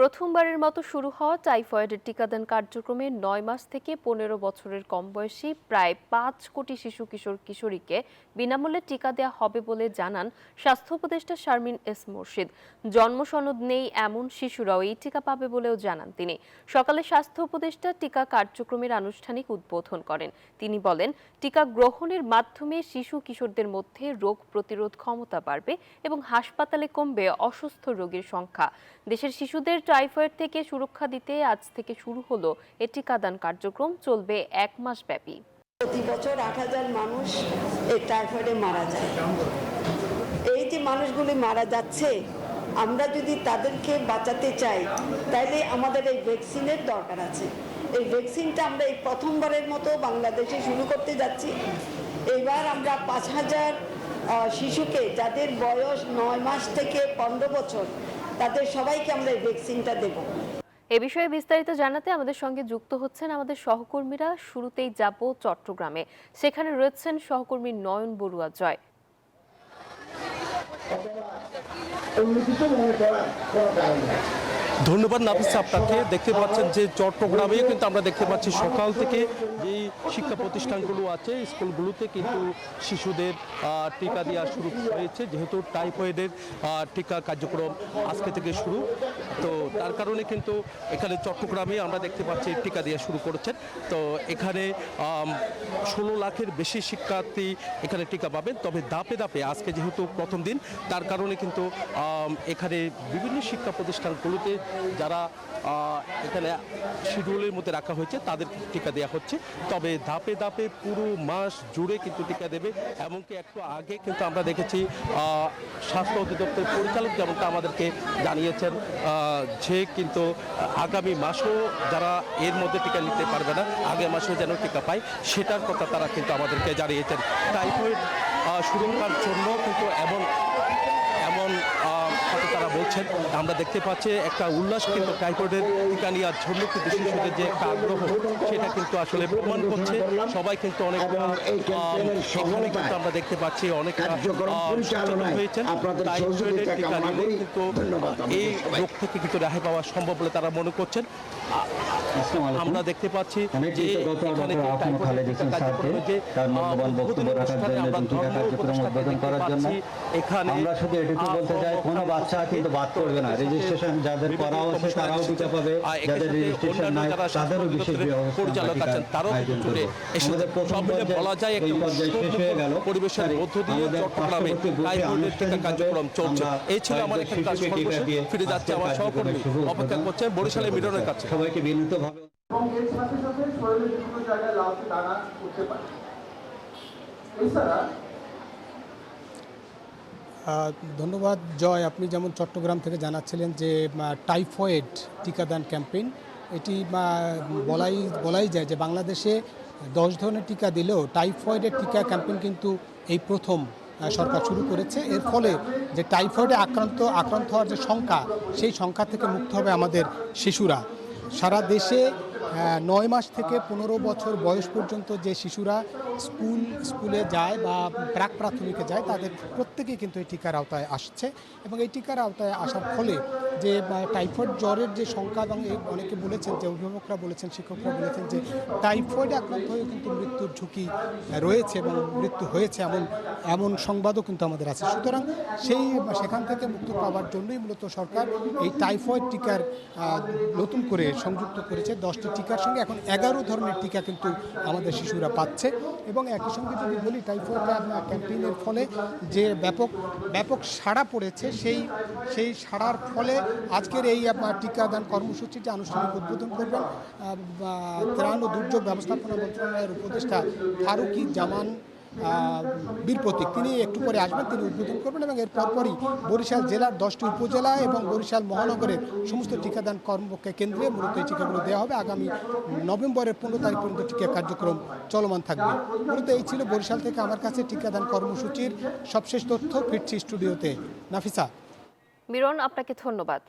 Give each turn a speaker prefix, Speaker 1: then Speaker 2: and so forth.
Speaker 1: প্রথমবারের মতো শুরু হওয়া টাইফয়েডের টিকাদান কার্যক্রমে ৯ মাস থেকে ১৫ বছরের কম বয়সী প্রায় ৫ কোটি শিশু কিশোর কিশোরীকে বিনামূল্যে টিকা দেওয়া হবে বলে জানান স্বাস্থ্য উপদেষ্টা শারমিন এস মুর্শিদ। জন্মসনদ নেই এমন শিশুরাও এই টিকা পাবে বলেও জানান তিনি। সকালে স্বাস্থ্য উপদেষ্টা টিকা কার্যক্রমের আনুষ্ঠানিক উদ্বোধন করেন। তিনি বলেন, টিকা গ্রহণের মাধ্যমে শিশু কিশোরদের মধ্যে রোগ প্রতিরোধ ক্ষমতা বাড়বে এবং হাসপাতালে কমবে অসুস্থ রোগীর সংখ্যা। দেশের শিশুদের টাইফয়েড থেকে সুরক্ষা দিতে আজ থেকে শুরু হলো এ টিকাদান কার্যক্রম, চলবে ১ মাস ব্যাপী।
Speaker 2: প্রতি বছর ৮,০০০ মানুষ এই টাইফয়েডে মারা যায়। এই যে মানুষগুলি মারা যাচ্ছে, আমরা যদি তাদেরকে বাঁচাতে চাই তাহলে আমাদের এই ভ্যাকসিনের দরকার আছে। এই ভ্যাকসিনটা আমরা এই প্রথমবারের মতো বাংলাদেশে শুরু করতে যাচ্ছি। এবার আমরা ৫,০০০ শিশুকে, যাদের বয়স ৯ মাস থেকে ১৫ বছর, তাদের সবাইকে আমরা এই ভ্যাকসিনটা দেব।
Speaker 1: এ বিষয়ে বিস্তারিত জানাতে আমাদের সঙ্গে যুক্ত হচ্ছেন আমাদের সহকর্মীরা। শুরুতেই যাব চট্টগ্রামে, সেখানে রয়েছেন সহকর্মী নয়ন বড়ুয়া জয়।
Speaker 3: ধন্যবাদ নাফিস আপনাকে। দেখতে পাচ্ছেন যে চট্টগ্রামে কিন্তু আমরা দেখতে পাচ্ছি সকাল থেকে যেই শিক্ষা প্রতিষ্ঠানগুলো আছে, স্কুলগুলোতে কিন্তু শিশুদের টিকা দেওয়া শুরু হয়েছে, যেহেতু টাইফয়েডের টিকা কার্যক্রম আজকে থেকে শুরু। তো তার কারণে কিন্তু এখানে চট্টগ্রামে আমরা দেখতে পাচ্ছি টিকা দেওয়া শুরু করেছেন। তো এখানে ১৬ লাখের বেশি শিক্ষার্থী এখানে টিকা পাবেন। তবে ধাপে ধাপে আজকে যেহেতু প্রথম দিন, তার কারণে কিন্তু এখানে বিভিন্ন শিক্ষা প্রতিষ্ঠানগুলোতে যারা এখানে শিডিউলের মধ্যে রাখা হয়েছে তাদের টিকা দেওয়া হচ্ছে। তবে ধাপে ধাপে পুরো মাস জুড়ে কিন্তু টিকা দেবে। এমনকি একটু আগে কিন্তু আমরা দেখেছি স্বাস্থ্য অধিদপ্তরের পরিচালক যেমনটা আমাদেরকে জানিয়েছেন যে কিন্তু আগামী মাসেও যারা এর মধ্যে টিকা নিতে পারবে না, আগের মাসেও যেন টিকা পায় সেটার কথা তারা কিন্তু আমাদেরকে জানিয়েছেন। টাইফয়েড সুরক্ষার জন্য কিন্তু এমন কথা তারা বলছেন। আমরা দেখতে পাচ্ছি একটা উল্লাস কিন্তু টাইফয়েডের টিকা নেওয়ার জন্য কিন্তু শিশুদের যে একটা আগ্রহ, সেটা কিন্তু আসলে প্রমাণ করছে। সবাই কিন্তু অনেক এখানে কিন্তু আমরা দেখতে পাচ্ছি অনেক সচেতন হয়েছেন। টাইফয়েডের টিকা নিলে কিন্তু এই রোগ থেকে কিন্তু রেহাই পাওয়া সম্ভব বলে তারা মনে করছেন। আমরা দেখতে পাচ্ছি যে এখানে
Speaker 4: কোনো বাচ্চা কিন্তু বাদ পড়বে না। রেজিস্ট্রেশন যাদের করা হচ্ছে তারাও টিকা পাবে, যাদের রেজিস্ট্রেশন নাই তাদেরও বিশেষ
Speaker 3: পরিচালক আছেন তারাও চলে এসেছে। সব মিলে বলা যায় একটা পরিবেশের মধ্য দিয়ে চট্টগ্রামে টাইফয়েডের টিকা কার্যক্রম চলছে। এই ছিল আমার একটা কাজ। ফিরে যাচ্ছে আমার সহকর্মী, অপেক্ষা করছে বরিশালের মিলনের কাছে।
Speaker 4: সবাইকে বিনীতভাবে
Speaker 5: এবং এর সাথে সাথে শরীরের যে কোনো জায়গায় লালচে দানা করতে পারে। এছাড়া
Speaker 6: ধন্যবাদ জয়। আপনি যেমন চট্টগ্রাম থেকে জানাচ্ছিলেন যে টাইফয়েড টিকাদান ক্যাম্পেইন, এটি বলাই যায় যে বাংলাদেশে 10 ধরনের টিকা দিলেও টাইফয়েডের টিকা ক্যাম্পেইন কিন্তু এই প্রথম সরকার শুরু করেছে। এর ফলে যে টাইফয়েডে আক্রান্ত হওয়ার যে সংখ্যা, সেই সংখ্যা থেকে মুক্ত হবে আমাদের শিশুরা। সারা দেশে 9 মাস থেকে 15 বছর বয়স পর্যন্ত যে শিশুরা স্কুলে যায় বা প্রাক প্রাথমিকে যায়, তাদের প্রত্যেকেই কিন্তু এই টিকার আওতায় আসছে। এবং এই টিকার আওতায় আসার ফলে যে টাইফয়েড জ্বরের যে সংখ্যা, এবং অনেকে বলেছেন, যে অভিভাবকরা বলেছেন, শিক্ষকরা বলেছেন যে টাইফয়েডে আক্রান্ত হয়ে কিন্তু মৃত্যুর ঝুঁকি রয়েছে এবং মৃত্যু হয়েছে, এমন সংবাদও কিন্তু আমাদের আছে। সুতরাং সেখান থেকে মুক্তি পাওয়ার জন্যই মূলত সরকার এই টাইফয়েড টিকার নতুন করে সংযুক্ত করেছে। 10টি টিকার সঙ্গে এখন 11 ধরনের টিকা কিন্তু আমাদের শিশুরা পাচ্ছে। এবং একই সঙ্গে যদি বলি, টাইফয়েড ক্যাম্পেইনের ফলে যে ব্যাপক সাড়া পড়েছে, সেই সাড়ার ফলে আজকের এই টিকাদান কর্মসূচিটি আনুষ্ঠানিক উদ্বোধন করবেন ত্রাণ ও দুর্যোগ ব্যবস্থাপনা মন্ত্রণালয়ের উপদেষ্টা ফারুকি জামান বীর প্রতীক। তিনি একটু পরে আসবেন, তিনি উদ্বোধন করবেন এবং এর পরপরই বরিশাল জেলার 10টি উপজেলা এবং বরিশাল মহানগরের সমস্ত টিকাদান কেন্দ্রে মূলত এই টিকাগুলো দেওয়া হবে। আগামী নভেম্বরের 15 তারিখ পর্যন্ত টিকা কার্যক্রম চলমান থাকবে। মূলত এই ছিল বরিশাল থেকে আমার কাছে টিকাদান কর্মসূচির সবশেষ তথ্য। ফিরছি স্টুডিওতে। নাফিসা।
Speaker 1: মিরন, আপনাকে ধন্যবাদ।